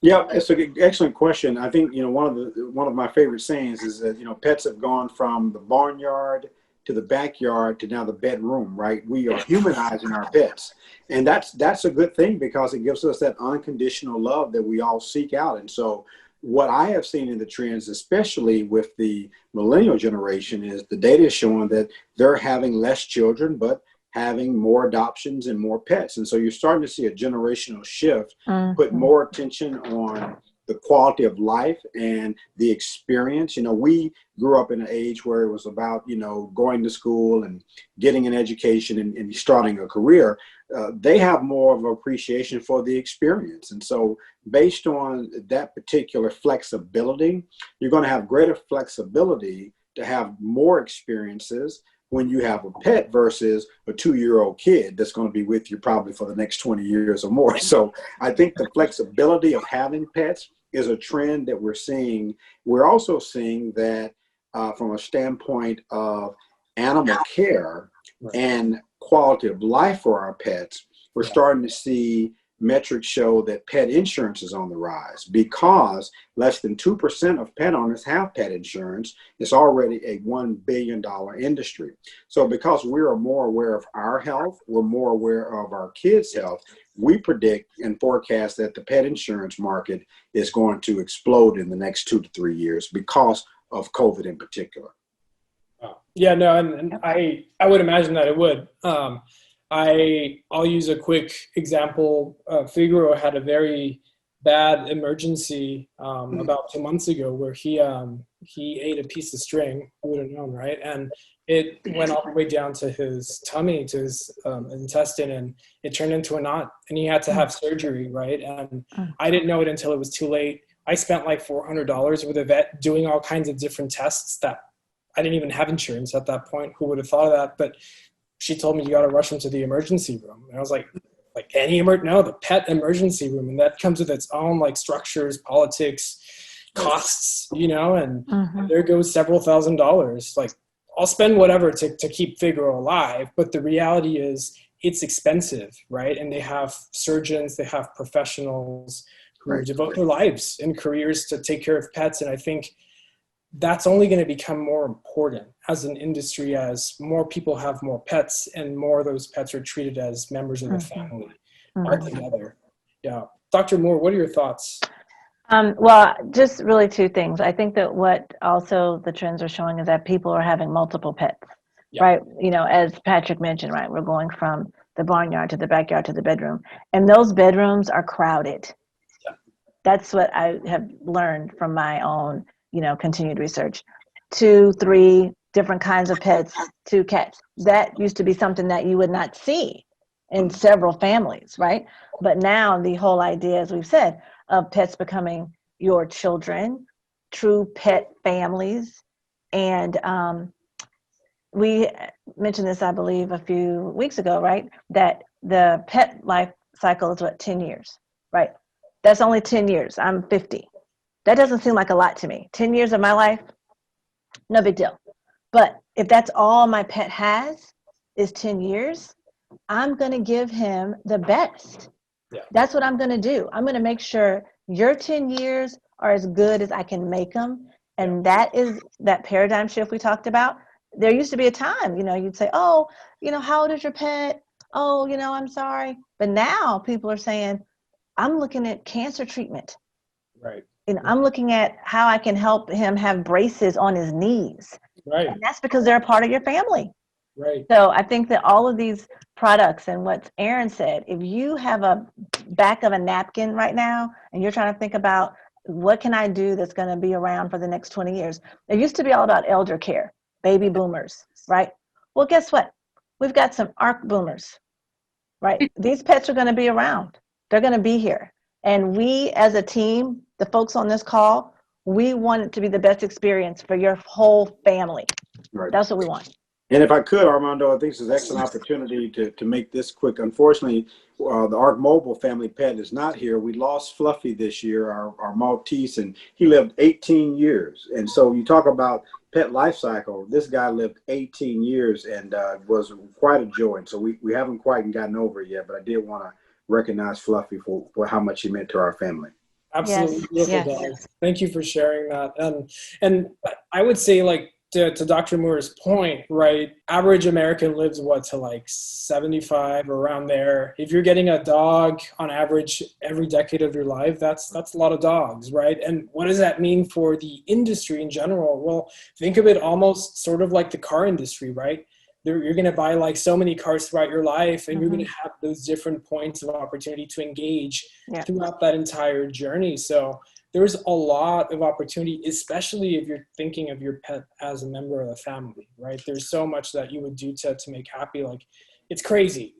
Yeah, it's an excellent question. I think one of my favorite sayings is that pets have gone from the barnyard to the backyard to now the bedroom. Right? We are humanizing our pets, and that's a good thing because it gives us that unconditional love that we all seek out. And so, what I have seen in the trends, especially with the millennial generation, is the data is showing that they're having less children, but having more adoptions and more pets. And so you're starting to see a generational shift, put more attention on the quality of life and the experience. We grew up in an age where it was about, going to school and getting an education and starting a career. They have more of an appreciation for the experience. And so based on that particular flexibility, you're going to have greater flexibility to have more experiences when you have a pet versus a 2-year-old kid that's going to be with you probably for the next 20 years or more. So I think the flexibility of having pets is a trend that we're seeing. We're also seeing that from a standpoint of animal care and quality of life for our pets, we're starting to see metrics show that pet insurance is on the rise because less than 2% of pet owners have pet insurance. It's already a $1 billion industry. So because we are more aware of our health, we're more aware of our kids' health, we predict and forecast that the pet insurance market is going to explode in the next 2 to 3 years because of COVID in particular. Yeah, no, and I would imagine that it would. I'll use a quick example. Figaro had a very bad emergency about 2 months ago where he ate a piece of string. Who would have known, right? And it went all the way down to his tummy, to his intestine, and it turned into a knot. And he had to have surgery, right? And I didn't know it until it was too late. I spent like $400 with a vet doing all kinds of different tests that I didn't even have insurance at that point. Who would have thought of that? But she told me, you got to rush him to the emergency room. And I was like any no, the pet emergency room. And that comes with its own like structures, politics, costs, and there goes several $1,000s. Like, I'll spend whatever to keep Figaro alive. But the reality is it's expensive, right? And they have surgeons, they have professionals who devote their lives and careers to take care of pets. And I think that's only going to become more important as an industry, as more people have more pets and more of those pets are treated as members of the family altogether. Yeah. Dr. Moore, what are your thoughts? Well, just really two things. I think that what also the trends are showing is that people are having multiple pets, right? As Patrick mentioned, right? We're going from the barnyard to the backyard to the bedroom, and those bedrooms are crowded. Yeah. That's what I have learned from my own, continued research. 2, 3 different kinds of pets, 2 cats. That used to be something that you would not see in several families, right? But now the whole idea, as we've said, of pets becoming your children, true pet families. And we mentioned this, I believe, a few weeks ago, right? That the pet life cycle is 10 years, right? That's only 10 years. I'm 50. That doesn't seem like a lot to me. 10 years of my life, no big deal. But if that's all my pet has is 10 years, I'm going to give him the best. Yeah. That's what I'm going to do. I'm going to make sure your 10 years are as good as I can make them. And that is that paradigm shift we talked about. There used to be a time, you'd say, oh, how old is your pet? Oh, I'm sorry. But now people are saying, I'm looking at cancer treatment. Right. I'm looking at how I can help him have braces on his knees. Right. And that's because they're a part of your family. Right. So I think that all of these products and what Erin said, if you have a back of a napkin right now and you're trying to think about what can I do that's going to be around for the next 20 years, it used to be all about elder care, baby boomers, right? Well, guess what? We've got some ARC boomers, right? These pets are going to be around. They're going to be here. And we as a team, the folks on this call, we want it to be the best experience for your whole family. Right. That's what we want. And if I could, Armando, I think this is an excellent opportunity to make this quick. Unfortunately, the Arc Mobile family pet is not here. We lost Fluffy this year, our Maltese, and he lived 18 years. And so you talk about pet life cycle. This guy lived 18 years and was quite a joy. And so we haven't quite gotten over it yet, but I did want to recognize Fluffy for how much he meant to our family. Absolutely. Yes. Thank you for sharing that. And I would say, like, to Dr. Moore's point, right, average American lives to like 75 or around there. If you're getting a dog on average every decade of your life, that's a lot of dogs, right? And what does that mean for the industry in general? Well, think of it almost sort of like the car industry, right? You're going to buy like so many cars throughout your life, and you're going to have those different points of opportunity to engage throughout that entire journey. So there's a lot of opportunity, especially if you're thinking of your pet as a member of the family, right? There's so much that you would do to make happy. Like, it's crazy.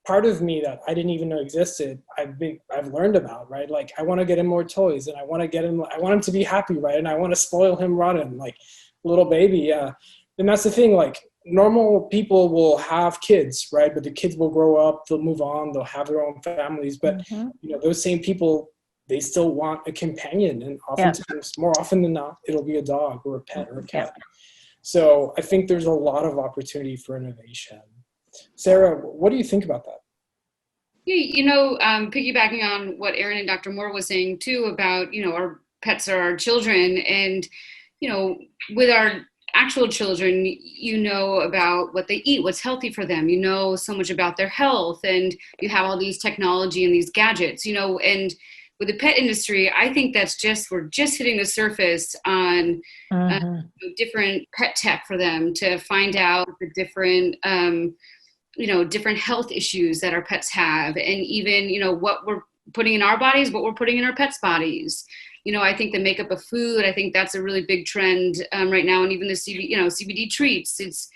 Part of me that I didn't even know existed, I've learned about, right? Like, I want to get him more toys, and I want him to be happy, right? And I want to spoil him rotten, like little baby. Yeah. And that's the thing, like, normal people will have kids, right? But the kids will grow up, they'll move on, they'll have their own families. But those same people, they still want a companion, and oftentimes, more often than not, it'll be a dog or a pet or a cat. So I think there's a lot of opportunity for innovation. Sarah, what do you think about that? Piggybacking on what Erin and Dr. Moore was saying too about, our pets are our children, and, with our actual children, about what they eat, what's healthy for them, so much about their health, and you have all these technology and these gadgets, and with the pet industry, I think we're just hitting the surface on different pet tech for them to find out the different, different health issues that our pets have, and even, what we're putting in our bodies, what we're putting in our pets' bodies. I think the makeup of food, I think that's a really big trend right now, and even the CBD treats. It's,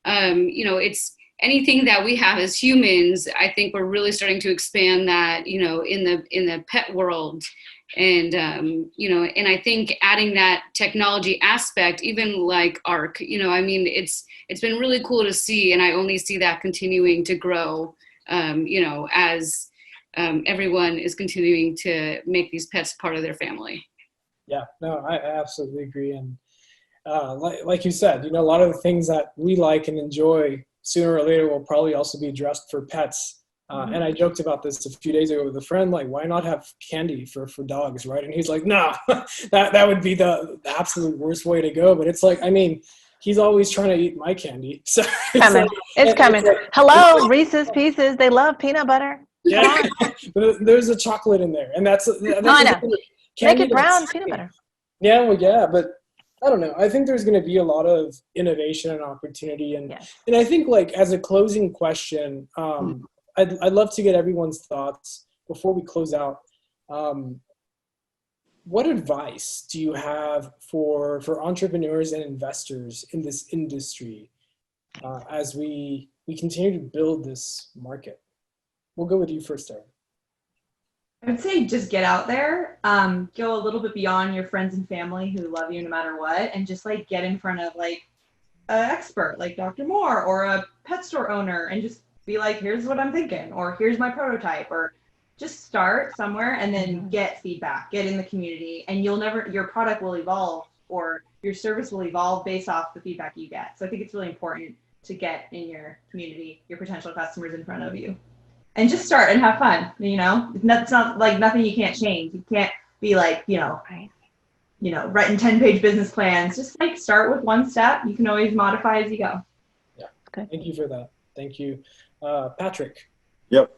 it's anything that we have as humans. I think we're really starting to expand that, in the pet world, And, you know, and I think adding that technology aspect, even like ARC, you know, I mean, it's been really cool to see, and I only see that continuing to grow, you know, as everyone is continuing to make these pets part of their family. Yeah, no, I absolutely agree. And like you said, you know, a lot of the things that we like and enjoy sooner or later will probably also be addressed for pets. And I joked about this a few days ago with a friend, like, why not have candy for dogs, right? And he's like, no, that would be the absolute worst way to go. But it's like, I mean, he's always trying to eat my candy. So it's coming. Hello, Reese's Pieces. They love peanut butter. Yeah, there's a chocolate in there. And that's I know. Make it brown peanut butter. Yeah, well, yeah, but I don't know. I think there's going to be a lot of innovation and opportunity. And I think, like, as a closing question, I'd love to get everyone's thoughts before we close out. What advice do you have for entrepreneurs and investors in this industry as we continue to build this market? We'll go with you first, Erin. I would say just get out there, go a little bit beyond your friends and family who love you no matter what, and just like get in front of like an expert like Dr. Moore or a pet store owner and just be like, here's what I'm thinking, or here's my prototype, or just start somewhere and then get feedback, get in the community, and your product will evolve or your service will evolve based off the feedback you get. So I think it's really important to get in your community, your potential customers in front of you. And just start and have fun, you know? It's not like nothing you can't change. You can't be like, you know, writing 10-page business plans. Just like start with one step. You can always modify as you go. Yeah, thank you for that. Thank you. Patrick. Yep.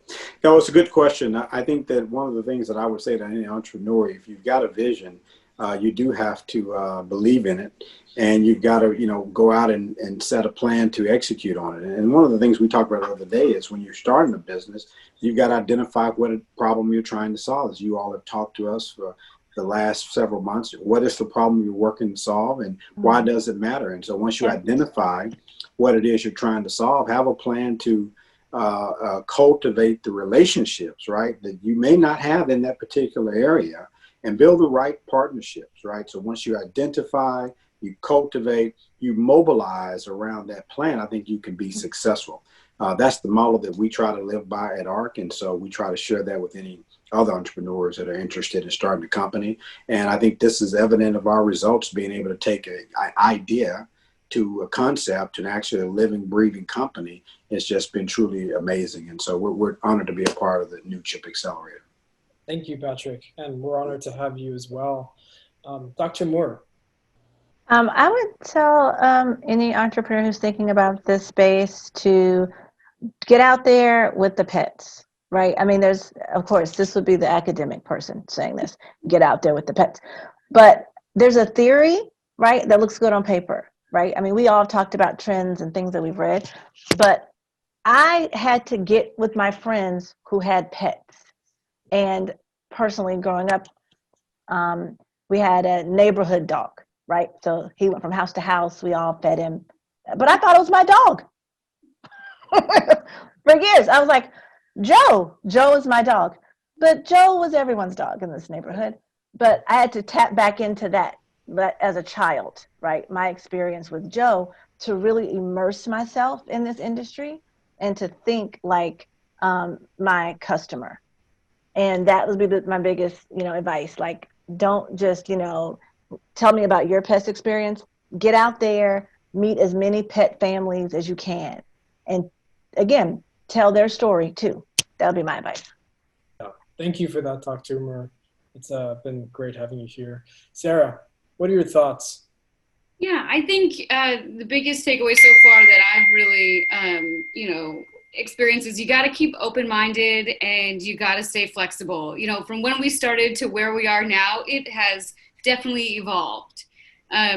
No, it's a good question. I think that one of the things that I would say to any entrepreneur, if you've got a vision, you do have to believe in it, and you've got to, you know, go out and set a plan to execute on it. And one of the things we talked about the other day is when you're starting a business, you've got to identify what problem you're trying to solve. As you all have talked to us for the last several months, what is the problem you're working to solve, and why does it matter? And so once you identify what it is you're trying to solve, have a plan to cultivate the relationships, right, that you may not have in that particular area, and build the right partnerships, right? So once you identify, you cultivate, you mobilize around that plan, I think you can be successful. That's the model that we try to live by at ARC. And so we try to share that with any other entrepreneurs that are interested in starting a company. And I think this is evident of our results, being able to take an idea to a concept and actually a living, breathing company. It's just been truly amazing. And so we're honored to be a part of the Newchip Accelerator. Thank you, Patrick. And we're honored to have you as well. Dr. Moore. I would tell any entrepreneur who's thinking about this space to get out there with the pets, right? I mean, there's, of course, this would be the academic person saying this, get out there with the pets. But there's a theory, right, that looks good on paper, right? I mean, we all talked about trends and things that we've read, but I had to get with my friends who had pets. And personally, growing up, we had a neighborhood dog, right? So he went from house to house. We all fed him. But I thought it was my dog. For years, I was like, Joe is my dog. But Joe was everyone's dog in this neighborhood. But I had to tap back into that as a child, right? My experience with Joe to really immerse myself in this industry and to think like my customer. And that would be my biggest, advice. Like, don't just, tell me about your pest experience. Get out there, meet as many pet families as you can. And again, tell their story too. That would be my advice. Yeah. Thank you for that, Dr. Moore. It's been great having you here. Sarah, what are your thoughts? Yeah, I think the biggest takeaway so far that I've really, experiences, you got to keep open-minded and you got to stay flexible. From when we started to where we are now, it has definitely evolved.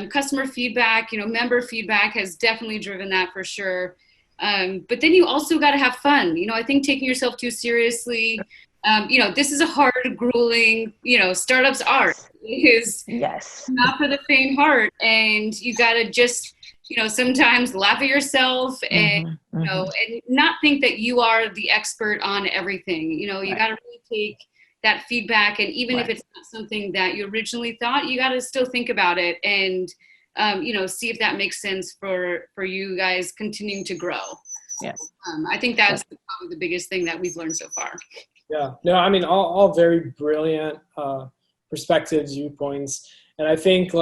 Customer feedback, member feedback has definitely driven that for sure. But then you also got to have fun. I think taking yourself too seriously, this is a hard, grueling, startups art is not for the faint heart. And you got to just, sometimes laugh at yourself and, and not think that you are the expert on everything. You got to really take, that feedback. And even if it's not something that you originally thought, you got to still think about it and, see if that makes sense for you guys continuing to grow. Yeah. I think that's probably the biggest thing that we've learned so far. Yeah, no, I mean, all very brilliant perspectives, viewpoints. And I think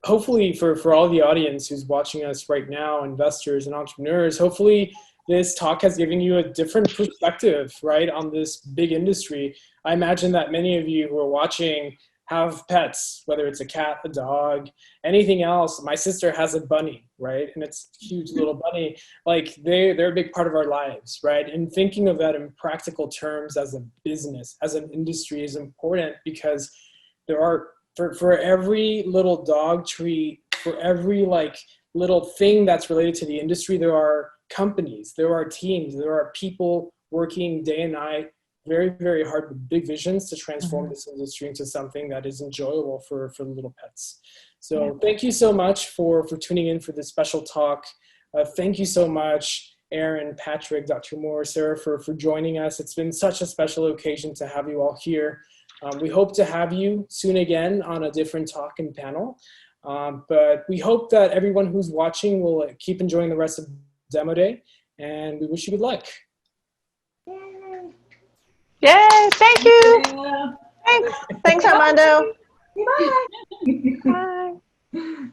hopefully for all the audience who's watching us right now, investors and entrepreneurs, hopefully this talk has given you a different perspective, right, on this big industry. I imagine that many of you who are watching have pets, whether it's a cat, a dog, anything else. My sister has a bunny, right? And it's a huge little bunny. They're a big part of our lives, right? And thinking of that in practical terms as a business, as an industry is important, because there are, for every little dog treat, for every little thing that's related to the industry, there are companies, there are teams, there are people working day and night, very, very hard with big visions to transform this industry into something that is enjoyable for the little pets. So thank you so much for tuning in for this special talk. Thank you so much, Erin, Patrick, Dr. Moore, Sarah, for joining us. It's been such a special occasion to have you all here. We hope to have you soon again on a different talk and panel. But we hope that everyone who's watching will keep enjoying the rest of Demo Day, and we wish you good luck. Yay, thank you. Yeah. Thanks, Armando. Bye. Bye.